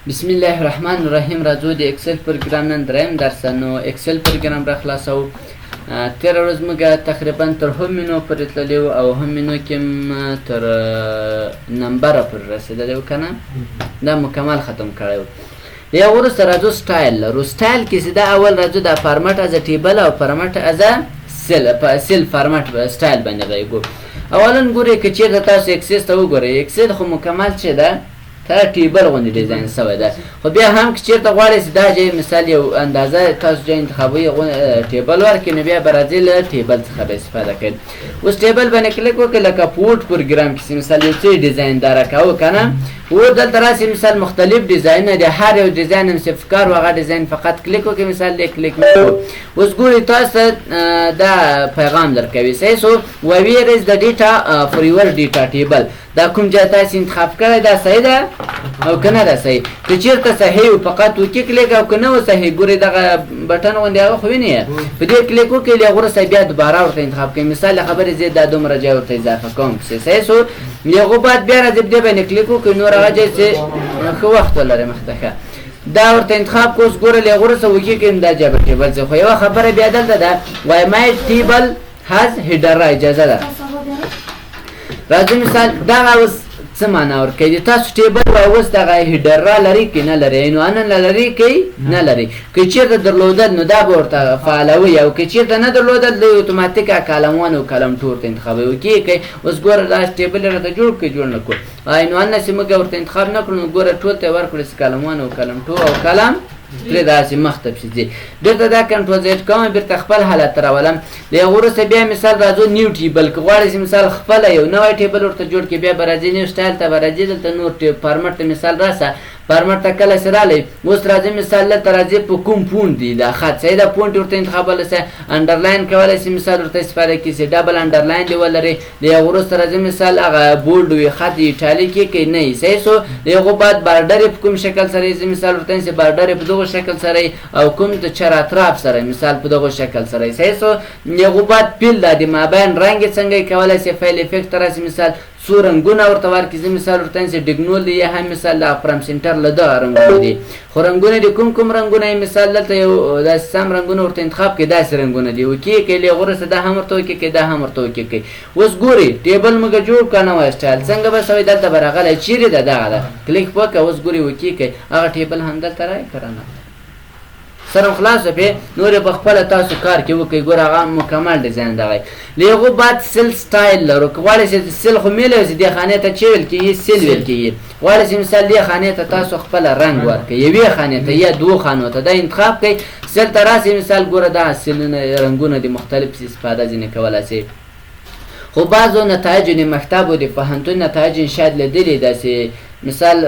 بسم الله الرحمن الرحیم. راځو د اکسل پروګرام نن دریم درس نو اکسل پروګرام را خلاصو. تیر ورځ موږ تقریبا تر هم منو پورې تللي او هم منو کې تر نمبره پورې رسېدلی و که نه، دا مکمل ختم کړی و. یا وروسته راځو سټایل لرو. سټایل کې چې دا اول راځو دا فارمټ از ټیبل او فارمټ از سیل فارمټ سټایل باندې راځو. اولا ګورئ که چېرته تاسو اکسس ته وګورئ، اکسس خو مکمل چې ده تا ټیبل غوندې ډیزاین سوی ده، خو بیا هم که چېرته غواړئ چې دا ځای مثال یو اندازه تاسو ځای انتخابوي ټیبل ورکړئ، نو بیا به راځئ له ټیبل څخه به استفاده کوئ. اوس ټیبل باندې کلیک وکړئ، لکه په وورډ پروګرام کې چې مثال یو څه ډیزاین داره کوو که نه، و دلته راسي مثال مختلف ډیزاینونه دي، هر یو ډیزاین هم چې افکار و هغه ډیزاین فقط کلیک وکړئ، مثال دی کلیک وکړو. اوس ګورئ تاسو دا پیغام درکوي صحیح سو ویر از د ډیټا فور یور ډیټا ټیبل. دا کوم ځای تاسو انتخاب کړی دا صحیح ده او که نه ده صحیح. که چېرته صحیح و فقط وکې کلیک او که نه و صحیح، ګورئ دغه بټن غوندې هغه خو وینئ، په دې کلیک وکړئ، هغه وروسته بیا دوباره ورته انتخاب کړئ. مثال خبرې زه دا دومره ځای ورته اضافه کوم صحیح سو. هغه بعد بیا راځئ په دې باندې کلیک وکړئ، نور هغه ځای چې ښه وخت ولرئ مخته ښه دا ورته انتخاب کړو. اوس ګورئ له هغه وروسته وکې کړئ دا ځای به ټیبل ځای. خو یوه خبره بیا دلته ده وای مای ټیبل هاز هیډر را اجازه ده. راځئ مثال دغه اوس څه معنا ورکوي، تاسو ټیبل وای اوس دغه هیډر را لري که نه لري، عنوان لري که نه لري. که چېرته درلودل نو دا به ورته فعالوي، او که چېرته نه درلودل د اتوماتیک کالم 1 او کالم 2 ورته انتخابوي. اوکې کوئ. اوس ګوره دا ټیبل یې راته جوړ کړئ، جوړ نه کړو عنوان نه چې موږ ورته انتخاب نه کړو، نو ګوره ټول ته یې ورکړو چې کالم 1 او کالم 2 او کالم پرې داسې مخته پسې ځي. بېرته دا کنټرول زیډ کوم، بېرته خپل حالت ته راولم. د هغه وروسته بیا مثال راځو نیو ټیبل. که غواړئ چې مثال خپله یو نوی ټیبل ورته جوړ کړي، بیا به راځئ نیو سټایل ته به راځئ، دلته نور فارمټ ته مثال راسه، فارمټ ته کله چې رالی اوس راځئ مثال دلته راځئ په کوم پونټ دی دا خط صحیح ده، پونټ ورته انتخابولی سئ، انډرلاین کولی سئ مثال ورته استفاده کړئ چې ډبل انډرلاین دې ولرئ. د هغه وروسته راځئ مثال هغه بولډ وي خط ایټالي کې که نه وي صحیح سو. د هغو بعد بارډر یې په کوم شکل سره یې مثال ورته چې بارډر یې په دغو شکل سره او کوم د چر اطراف سره مثال په دغو شکل سره صحیح سو. د هغو بعد پیل دا د مابین رنګ یې څنګه یې کولی سئ فایل افیکټ ته راسي، مثال څو رنګونه ورته ورکړي. زه مثال ورته چې ډیګنول دی یا هم مثال د فرام سنټر له دغه رنګونه دي، خو رنګونه دي کوم کوم رنګونه یې مثال دلته یو داسې سم رنګونه ورته انتخاب کړئ، داسې رنګونه دي. اوکې کوئ، له هغه وروسته دا هم ورته اوکې کوئ، دا هم ورته اوکې کوئ. اوس ګورئ ټیبل موږ جوړ کړه نوی سټایل څنګه به سوی دلته به راغلی چیرې ده دغه ده کلیک وکړه. اوس ګورئ اوکې کوئ، هغه ټیبل هم دلته رایې که نه سره خلاصه پې نور یې په خپله تاسو کار کې وکړئ. ګوره هغه مکمل ډیزاین دغی. له هغو بعد سیل سټایل لرو. که غواړئ چې سیل خو میله چې دې خانې ته چې ویل کېږي سیل ویل کېږي، غواړئ چې مثال دې خانې ته تاسو خپله رنګ ورکړئ، یوې خانې ته یا دوو خانو ته دا انتخاب کړئ. سیل ته راسئ مثال ګوره دا سیلونه رنګونه دي مختلف استفاده ځینې کولی سئ. خو بعضو نتایجو د مکتب او د پوهنتون نتایجو شاید لیدلي داسې مثال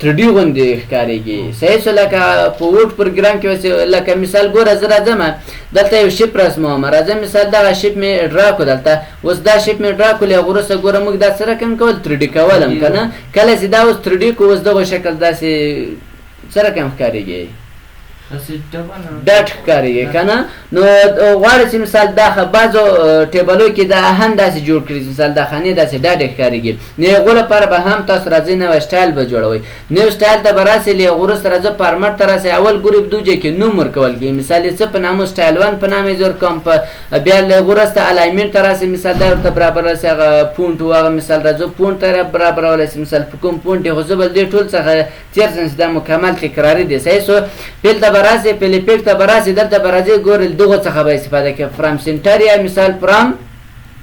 3D غوندې ښکارېږي صحیح سو. لکه په وورډ پروګرام کې لکه مثال ګوره زه راځم دلته یو شیپ رسموم، راځم مثال دغه شیپ مې ډرا کړو دلته. اوس دا شیپ مې ډرا کړو، هغه وروسته ګوره موږ دا څه رقم کول 3D کولم که نه، کله چې دا اوس 3D کو اوس دغه شکل داسې څه رقم ښکارېږي ډټ ښکارېږي که نه. نو غواړئ چې مثال دا بعضو ټیبلو کې دا هم داسې جوړ کړي مثال دا خانې داسې ډاډې ښکارېږي. نو هغو لپاره به هم تاسو راځئ نوی سټایل به جوړوئ. نوی سټایل ته به راسئ، له هغو وروسته راځه فارمټ ته راسئ. اول ګورئ په دو ځای کې نوم ورکول کېږي، مثال یې څه په نامو سټایل 1 په نام یې زه ورکوم. بیا له هغو وروسته الاینمنټ ته راسئ، مثال دا ورته برابرولی سئ هغه پونټ و هغه مثال راځو پونټ ته برابرولی سئ، مثال په کوم پونټ یې خو زه به دې ټول څخه تېر سم چې دا مکمل تکراري دی صحیح سو. پیل ته به راسئ، پیل افیکټ ته به راسئ، دلته به راځئ ګورئ دغو څخه به استفاده کوئ، فرام سنټر یا مثال فرام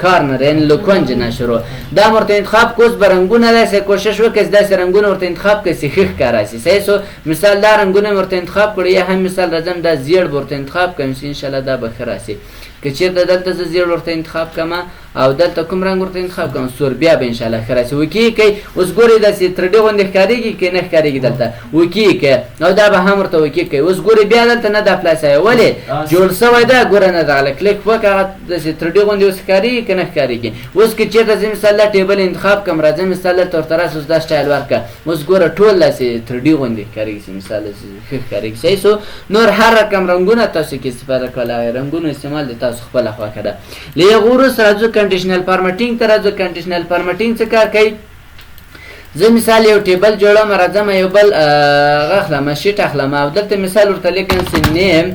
کارنر یعنې له کونج نه شروع. دا ورته انتخاب کوس به رنګونه داسې کوشش وکړئ چې داسې رنګونه ورته انتخاب کړئ چې ښه ښکاره شي صحیح سو. مثال دا رنګونه مې ورته انتخاب کړو، یا هم مثال راځم دا زیړ به ورته انتخاب کړم چې انشاءالله دا به ښه راسي. که چېرته دلته زه زیړ ورته انتخاب کړم او دلته کوم رنګ ورته انتخاب کړم سور، بیا به انشاءالله ښه راسي. اوکې کوئ. اوس ګورئ داسې 3D غوندې ښکارېږي که نه ښکارېږي دلته اوکې کوئ، او دا به هم ورته اوکې کوئ. اوس ګورئ بیا دلته نه دا پلس وی ولې جوړ سوی ده ګوره نه دغله کلیک وکړه هغه داسې 3D غوندې اوس ښکارېږي که نه ښکارېږي. اوس که چېرته زه مثال دا ټیبل انتخاب کړم راځم مثال دلته ورته راسه اوس دا سټایل ورکړه. اوس ګوره ټول داسې 3D غوندې ښکارېږي چې مثال ښه ښکارېږي صحیح سو. نور هر رقم رنګونه تاسو کې استفاده کولی، رنګونو استعمال د تاسو خپله خوښه ده. له هغو وروسته راځو کنډیشنل فارمټینګ ته راځو. کنډیشنل فارمټینګ څه کار کوي؟ زه مثال یو ټیبل جوړم راځم یو بل غخلم شیټ اخلم او دلته مثال ورته لیکم سي نیم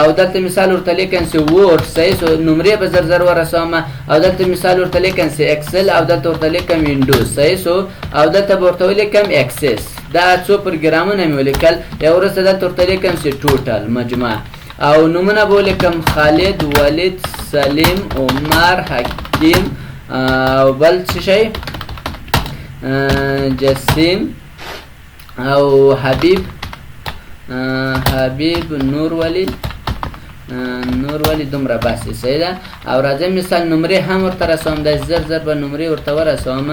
او دلته مثال ورته لیکم سي ورډ صحیح سو نمرې به زر زر ورسوم او دلته مثال ورته لیکم سي ایکسل او دلته ورته لیکم وینډوز صحیح سو او دلته ورته لیکم اکسس دا څو پروګرامونه مې ولیکل یا ورسته دلته ورته لیکم سي ټوټل مجموع او نمونه به ولیکم خالد ولید سلیم عمر حکیم او بل څه شی جسیم او حبیب نور ولی دومره باسي صحیح ده او راځم مثال نمرې هم ورته رسوم د زر زر به نمرې ورته ورسوم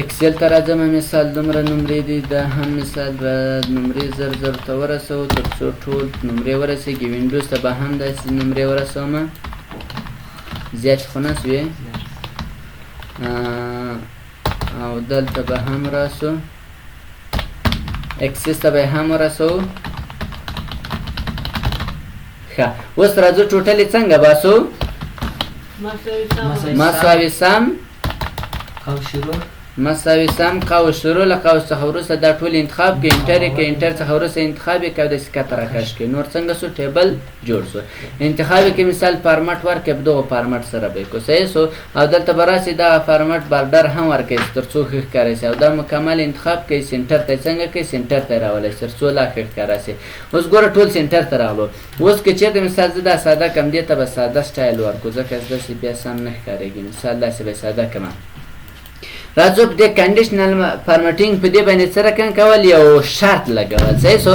اکسل ته راځم مثال دومره نمرې دي دا هم مثال به نمرې زر زر ورته ورسوو تر څو ټول نمرې ورسېږي وینډوز ته به هم داسې نمرې ورسوم زیات خو نه سوې او دلته به هم راسو اکسس ته به هم راسو ښه اوس راځو ټوټل یې څنګه باسو مساوي سم مساوي سم قوس شروع له قوس څخه وروسته دا ټول انتخاب کې انټر کې انټر څخه وروسته انتخاب کې او د سکتر راکش کې نور څنګه سو ټیبل جوړ سو انتخاب کې مثال فارمټ ورکې په دغه فارمټ سره به کو صحیح سو او دلته براسي دا فارمټ بارډر هم ورکې ترڅو ښه ښکاري او دا مکمل انتخاب کې سنټر ته څنګه کې سنټر ته راولای ترڅو لا ښه ښکاري اوس ګوره ټول سنټر ته راغلو اوس کې چې د مثال زدا ساده کم دی ته به ساده سټایل ورکو ځکه داسې بیا سم نه ښکارېږي مثال داسې به ساده کما راځو په دې کنډیشنل فارمټینګ په دې باندې سره کول یو شرط لګول صحیح سو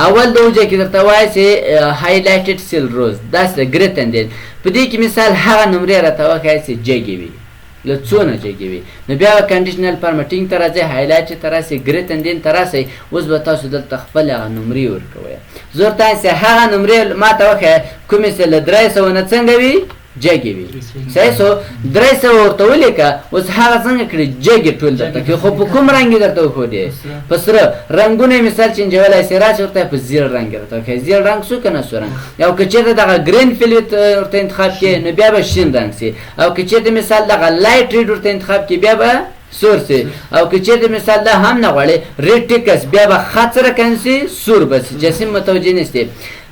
اول د وجه کې درته وایي چې هایلایټډ سیل روز داس ګریټ اند په دې کې مثال هغه نمرې راته وایي چې جګې وي له څونه جګې وي نو بیا کنډیشنل فارمټینګ ته راځي هایلایټ ته راځي ګریټ اند ته راځي اوس به تاسو دلته خپل نمرې ورکوي زور تاسو هغه نمرې ما ته وایي کومې چې له 300 نه څنګه وي جګې وي صحیح سو 300 ورته ولیکه اوس هغه څنګه کړي جګې ټول درته کې خو په کوم رنګ درته وښودې په سره رنګونه مثال چینجولی سي راځي ورته په زیړ رنګ درته وښایي زیړ رنګ څو که نه څو رنګ او که چېرته دغه ګرین فیلټ ورته انتخاب کړې نو بیا به شین رنګ سي او که چېرته مثال دغه لایټ ریډ ورته انتخاب کړې بیا به سور سي او که چېرته مثال دا هم نه غواړې ریډ ټیکس بیا به خط سره کن سي سور به سي جسم متوجه نستی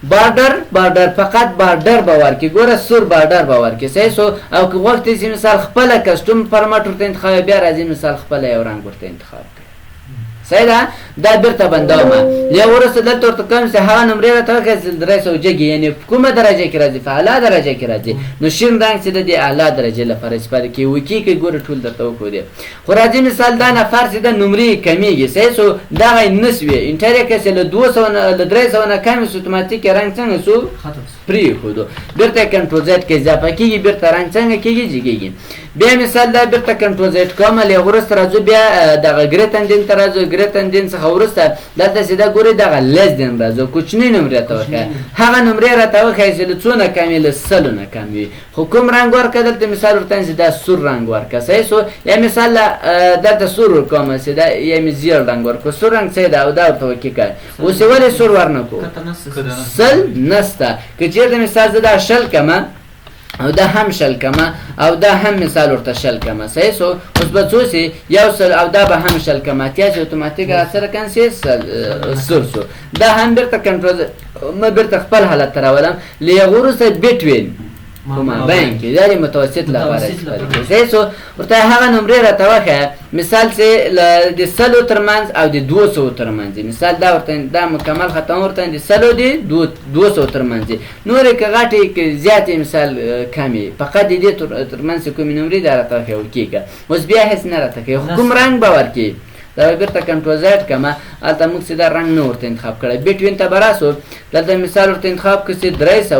بارډر فقط بارډر به ورکړي ګوره سور بارډر به ورکړي صحیح سو او که غوښتې چې مثال خپله کسټوم فارمټ ورته انتخاب بیا راځي مثال خپله یو رنګ ورته انتخاب کړي صحیح ده دا بیرته بندومه یا وروسته دلته ورته کوم چې هغه نمرې راته وکړه چې 300 جګې یعنې په کومه درجه کې راځي په اعلی درجه کې راځي نو شین رنګ چې د دې اعلی درجې لپاره استفاده کوي وکي کې ګوره ټول درته وښودې خو راځي مثال دا نفر چې د نمرې کمیږي صحیح سو دغه یې نسوي انټر یې کړه چې له 200 نه له 300 نه کم سو اتوماتیک رنګ څنګه سو پرېښودو بیرته کنټرول زیډ کې اضافه کېږي بیرته رنګ څنګه کېږي جګېږي بیا مثال دا بیرته کنټرول زیډ کوم له وروسته راځو بیا دغه ګریټ اندین ته راځو ګریټ اندین څخه وروسته دلته سیده ګورئ دغه لیس دین راځو کوچنۍ نمرې راته وښایه هغه نمرې راته وښایه چې له څو نه کم وي له 100 نه کم وي خو کوم رنګ ورکړه دلته مثال ورته چې دا سور رنګ ورکړه صحیح سو یا مثال دلته سور ورکوم چې دا یا مې زیړ رنګ ورکړو سور رنګ څه ده او دا ورته وکړي که اوس یې ولې سور ورنکړو سل نسته که چېرته مثال زه دا شل کمه او دا هم شل کمه او دا هم مثال ورته شل کمه صحیح سو اوس به څو سي یو سل او دا به هم شل کمه اتیا چې اتوماتیک سره کنسي سور سو دا هم بیرته کنټرول ما بیرته خپل حالت ته راولم له یو وروسته بټوین کومه بین کې دا متوسط لپاره استفاده کوي صحیح سو ورته هغه نمرې راته وښایه مثال چې د 100 ترمنځ او د 200 ترمنځ مثال دا ورته دا مکمل ختم ورته د 100 د 200 ترمنځ نورې که غټې که زیاتې مثال کمې فقط د دې ترمنځ کومې نمرې دا راته وښایه وکېږه اوس بیا هېڅ نه راته کوي خو کوم رنګ به ورکړي دا بیرته کنټرول زیډ کمه هلته موږ سیده رنګ نه ورته انتخاب کړی بټوین ته به راسو دلته مثال ورته انتخاب کړو چې 300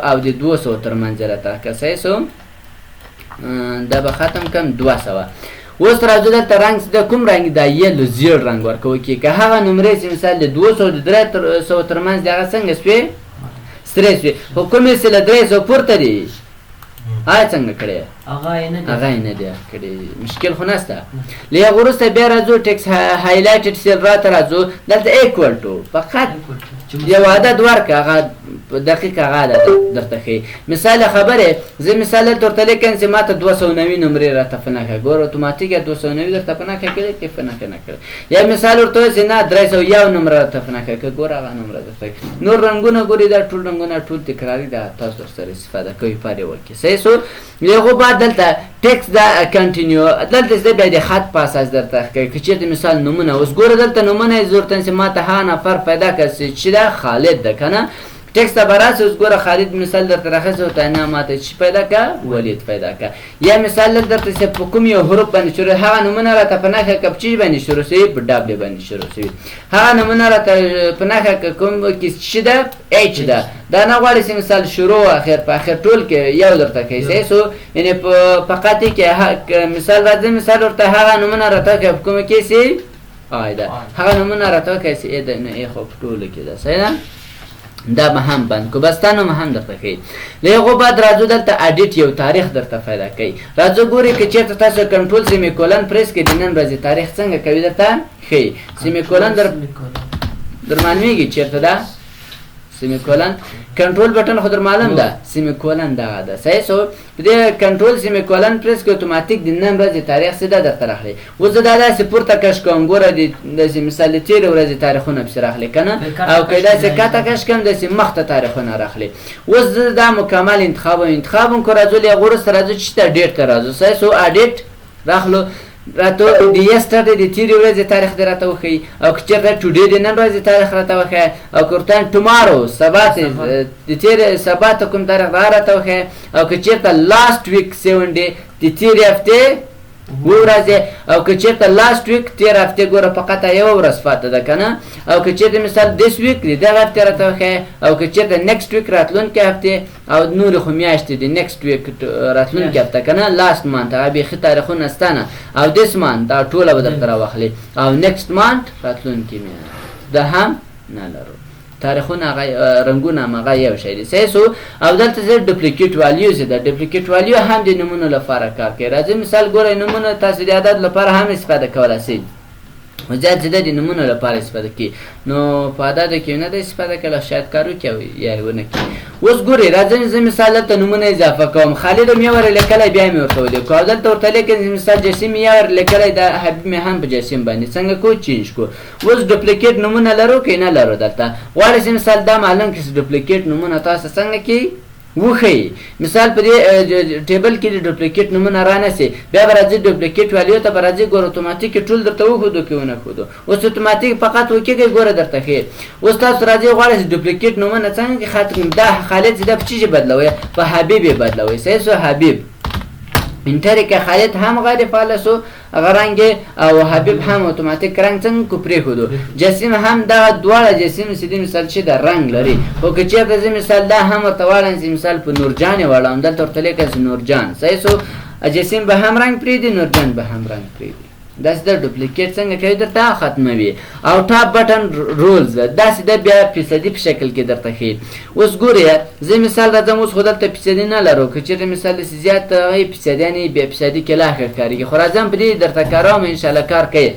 او د 200 ترمنځ راته که صحیح سو دا به ختم کړم 200 اوس راځو دلته رنګ د کوم رنګ دا یلو زیړ رنګ ورکوو کې که هغه نمرې چې مثال د 200 د 300 ترمنځ د هغه څنګه سوې سرې سوې خو کومې چې له 300 پورته دي آیا څنګه کړی هغه یې نه دی کړی مشکل خو نشته له هغه وروسته بیا راځو ټکس هایلایټډ سیل راته راځو دلته ایکوال ټو فقط یو عدد ورکړه هغه دقیق هغه درته ښیي مثال خبرې زه مثال درته لیکم چې ما ته 290 نمرې راته په نښه ګوره اتوماتیک 290 درته په نښه کړی که په نښه نه کړی یا مثال ورته وایي چې نه 301 نمره راته په نښه کړی ګوره هغه نمره درته نور رنګونه ګوري دا ټول رنګونه ټول تکراري ده تاسو ورسره استفاده کوئ په هر یو کې صحیح شو یغو بعد دلته ټکس دا کنټینیو دلته زه بیا د خط په اساس درته ښکاري که چېرته مثال نومونه اوس ګوره دلته نومونه یې ضرورت چې ما ته هغه نفر پیدا کړي چې دا خالد ده که نه ټکس ته به راسي اوس ګوره خالد مثال درته راخیستی ورته نه ما ته چې پیدا کړه ولید پیدا کړه یا مثال لږ درته چې په کوم یو حروف باندې شروع هغه نومونه راته په نښه کړه په چی باندې شروع شوي په ډبلې باندې شروع شوي هغه نومونه راته په نښه کړه کوم کې چې ده ایچ ده دا نه غواړي چې مثال شروع اخر په اخر ټول کې یو درته کوي صحیح شو یعنې په فقط کې مثال راځي مثال ورته هغه نومونه راته کوي په کومه کې چې آی ده هغه نومونه راته کوي چې ای ده نو ای خو په ټولو کې ده صحیح ده دا به هم بند کو بس تانو هم درته ښیي له هغو بعد راځو دلته اډیټ یو تاریخ درته پیدا کوي راځو ګورئ که چېرته تاسو کنټرول سیمی کولن پریس کړئ د نن ورځې تاریخ څنګه کوي درته ښیي سیمی کولن در معلومیږي چېرته ده سیمی کولن کنټرول بټن خو در معلوم ده سیمی کولن دغه ده صحیح شو په دې کنټرول سیمی کولن پریس کړئ اتوماتیک د نن ورځې تاریخ سیده درته راغلی اوس زه دا داسې پورته کش کوم ګوره داسې مثال د تېرې ورځې تاریخونه پسې راغلي که نه او که یې داسې کاته کش کوم داسې مخته تاریخونه راغلي اوس زه دا مکمل انتخابم کو راځو له هغه وروسته راځو چې ته ډېټ ته راځو صحیح شو اډیټ راغلو راته د یسټرډې د تېرې ورځې تاریخ دې راته وښیي او که چېرته ټوډې د نن ورځې تاریخ راته وښیه او که ورته ټمارو سبا د تېرې سبا ته کوم تاریخ دا راته وښیه او که چېرته لاست ویک 7 ډې د تېرې هفتې ورځې او که چېرته لاست ویک تېره هفتې ګوره فقط یوه ورځ پاته ده که نه او که چېرته مثال دس ویک د دغه هفتې راته وښیه او که چېرته نیکسټ ویک راتلونکې هفتې او نورې خو میاشتې د نیکسټ ویک راتلونکې هفته که نه لاست مانت هغه بیخي تاریخونه شته نه او دس مانت دا ټوله به درته راواخلي او نیکسټ مانت راتلونکې میاشت دا هم نه لرو تاریخونه هغه رنګونه هغه یو شی دی صحیح شو او دلته زه ډوپلیکیټ والیو ده ډوپلیکیټ والیو هم د نومونو لپاره کار کوي راځئ مثال ګورئ نومونه تاسو د عدد لپاره هم استفاده کولی شئ زیات زیاده د نومونو لپاره استفاده کوي نو په عددو کې نه ده استفاده کولی شاید کار وکړي یا یې ونه کړي اوس ګورئ راځئ زه مثال دلته نومونه اضافه کوم خالد هم یې ور لیکلی بیا مې ورته ولیکو او دلته ورته لیکم مثال جسیم یې ور لیکلی دا حبیب مې هم په جسیم باندې څنګه کو چینج کو اوس ډوپلیکیټ نومونه لرو که نه لرو دلته غواړئ چې مثال دا معلوم کړي چې ډوپلیکیټ نومونه تاسو څنګه کوي وښیي مثال په دې ټیبل کې د ډوپلیکیټ نومونه رانسي بیا به راځي ډوپلیکیټ والیو ته به راځي ګوره اتوماتیک ټول درته وښودو که ونه ښودو اوس اتوماتیک فقط وکېږئ ګوره درته ښیي اوس تاسو راځئ غواړئ چې ډوپلیکیټ نومونه څنګه دا خالد چې دا په چی بدلوئ په حبیب یې بدلوئ صحیح شو حبیب انټر کې خالد هم غیر فعال شو هغه رنګ او حبیب هم اتوماتیک رنګ څنګه کو پرېښودو جسیم هم دغه دواړه جسیم چې دې مثال چې د رنګ لري خو که چېرته زه مثال دا هم ورته واړم چې مثال په نورجان یې واړم دلته ورته لیکم چې نورجان صحیح شو جسیم به هم رنګ پرېږدي نورجان به هم رنګ پرېږدي داسې د ډوپلیکیټ څنګه کوي درته ختموي او ټاپ بټن رولز داسې د بیا فیصدي په شکل کې درته ښیي اوس ګورئ زه مثال راځم اوس خو دلته فیصدي نه لرو که چېرته مثال داسې زیات فیصدیان یې بیا فیصدي کې لا ښه ښکارېږي خو راځم په دې درته کاروم انشاءالله کار کوي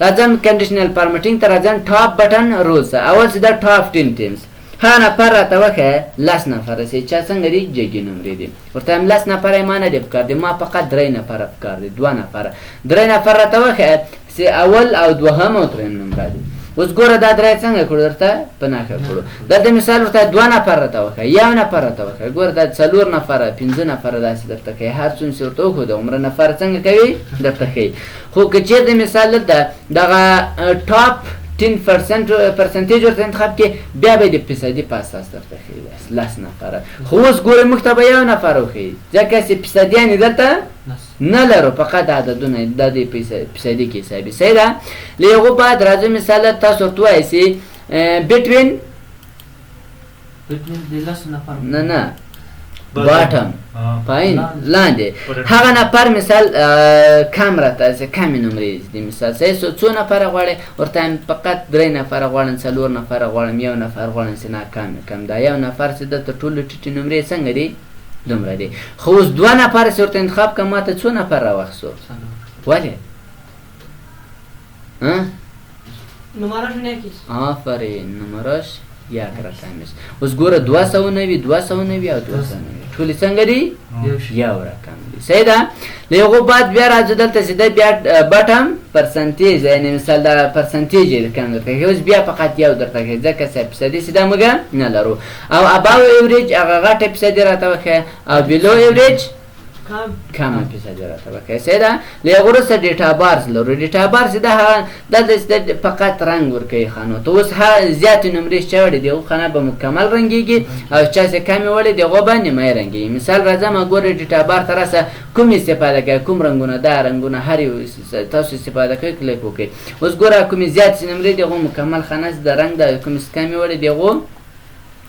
راځم کنډیشنل فارمټینګ ته راځم ټاپ بټن رولز اول چې دا ټاپ 10 ټیمز هغه نفر راته وښیه 10 نفره چې چا څنګه دي جګې نمرې دي ورته وایم 10 نفره یې ما نه دي پکار دي ما فقط 3 نفره پکار دي 2 نفره 3 نفر راته وښیه چې اول او دوهم او درېیم نمره دي اوس ګوره دا 3 څنګه کړو درته په نښه کړو دلته مثال ورته 2 نفر راته وښیه 1 نفر راته وښیه ګوره دا 4 نفره 5 نفره داسې درته کوي هر څومره چې ورته وښودو عمره نفر څنګه کوي درته ښیي خو که چېرته مثال دلته دغه ټاپ 10% پرسنټیج ورته انتخاب کې بیا به د فیصدي په اساس درته ښیي 10 نفره خو اوس ګورئ موږ ته به 1 نفر وښیي ځکه چې فیصدیان یې دلته نه لرو فقط عددونه دا د فیصدي کې حسابي صحیح ده له هغو بعد راځو مثال تاسو ورته ووایئ چې بټوین نه باټم پایین لاندې هغه نفر مثال کم راته چې کمې نمرې دي مثال صحیح شو څو نفره غواړئ ورته وایم فقط 3 نفره غواړم 4 نفره غواړم 1 نفر غواړم چې نه کم دا 1 نفر چې دلته ټولو ټیټې نمرې څنګه دي دومره دی خو اوس 2 نفر چې ورته انتخاب کړه ما ته څو نفر راوخڅو ولې نمرش نیکیس آفرین نمرش یک رقم است اوس ګوره 290 290 او 290 ټولې څنګه دي یو رقم دي صحیح ده له هغه بعد بیا راځو دلته سیده بیا بټم پرسنټیج یعنی مثال دا پرسنټیج کوم درته اوس بیا فقط یو درته کوي ځکه چې فیصدي سیده موږ نه لرو او اباو ایوریج هغه غټه فیصدي راته وخه او بیلو ایوریج کم فیصدي راته وکړي سیده له غوړه ډیټا بارز لرو ډیټا بارز دا د فقط رنگ ورکوي خانو ته اوس ها زیات نمرې چوړي دی خانه به مکمل رنگيږي او چا څه کمی وړي دی غو باندې مې رنگي مثال راځم ګوره ډیټا بار ترسه کوم استفاده کوي کوم رنگونه دا رنگونه هر یو تاسو استفاده کوي کلیک وکړي اوس ګوره کوم زیات نمرې دی غو مکمل خانه د رنگ د کوم کمی وړي دی غو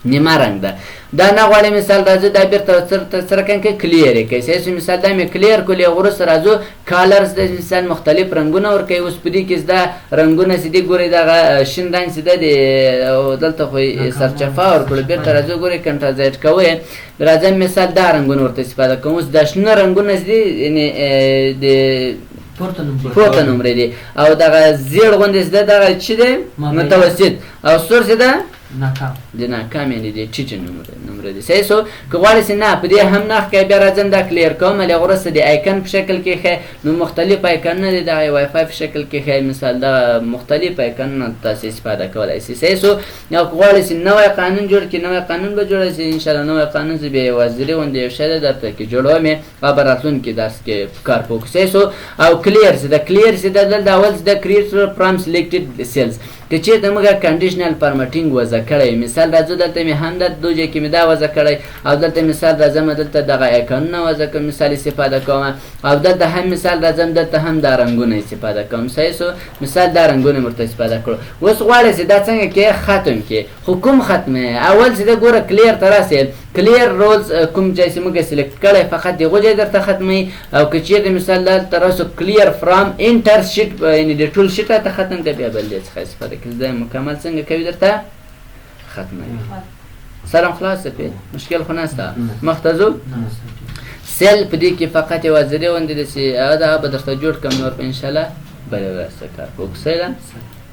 نیمه رنگ ده دا نه غواړي مثال راځو دا بیرته سره کنه کلیر کوي چې مثال دا مې کلیر کولې ورس راځو کالرز د مثال مختلف رنگونه ور کوي اوس پدې کې دا رنگونه سیدي ګوري دا شین رنگ سیده دی دلته خو سرچفا ور کول بیرته راځو ګوري کنټرازایټ کوي راځم مثال دا رنگونه ورته استفاده کوم اوس د شنه رنگونه سیدي یعنی د پورته نمبر دی او دا زیړ غوندې زده دا چې دی متوسط او سور سیده ناکام د ناکام یعنی د چیچ نمبر دی صحیح سو که غواړئ چې نه په دې هم نه ښکایي بیا راځم دا کلیر کوم له وروسته د آیکن په شکل کې ښه نو مختلف آیکنونه دي د وای فای په شکل کې ښه مثال دا مختلف آیکنونه تاسو استفاده کولای شئ صحیح سو نو که غواړئ چې نوی قانون جوړ کړئ نوی قانون به جوړ شي ان شاء الله نوی قانون چې به وزیري غونډه یو شی درته کې جوړوم او راتلونکي درس کې کار وکړو صحیح سو او کلیر چې دا کلیر چې د اول د کریټر فرام سلیکټډ سیلز که چې دغه کنډیشنل فارمټینګ وضع کړی مثال راځو دلته می هم د دوجه کې می دا وضع کړی او دلته مثال راځم دلته دغه آیکن وضع کوم مثال استفاده کوم او دلته هم مثال راځم دلته هم د رنگونه استفاده کوم صحیح سو مثال د رنگونه مرته استفاده کړو اوس غواړئ چې دا څنګه کې ختم کې حکم ختمه اول چې دا ګوره کلیر تراسه کلیر رولز کوم ځای چې موږ سلیکټ کړی فقط دی غوږی درته ختمي او که چیرې مثال د تراسو کلیر فرام انټر شیټ یعنی د ټول شیټ ته ختم دی بیا بل څه استفاده کوي دا مکمل څنګه کوي درته ختمه سلام خلاص په مشکل خو نهسته مختزو سیل په دې کې فقط یو ځری وندې چې دا به درته جوړ کوم نور په ان شاء الله بل ورسته کار وکړو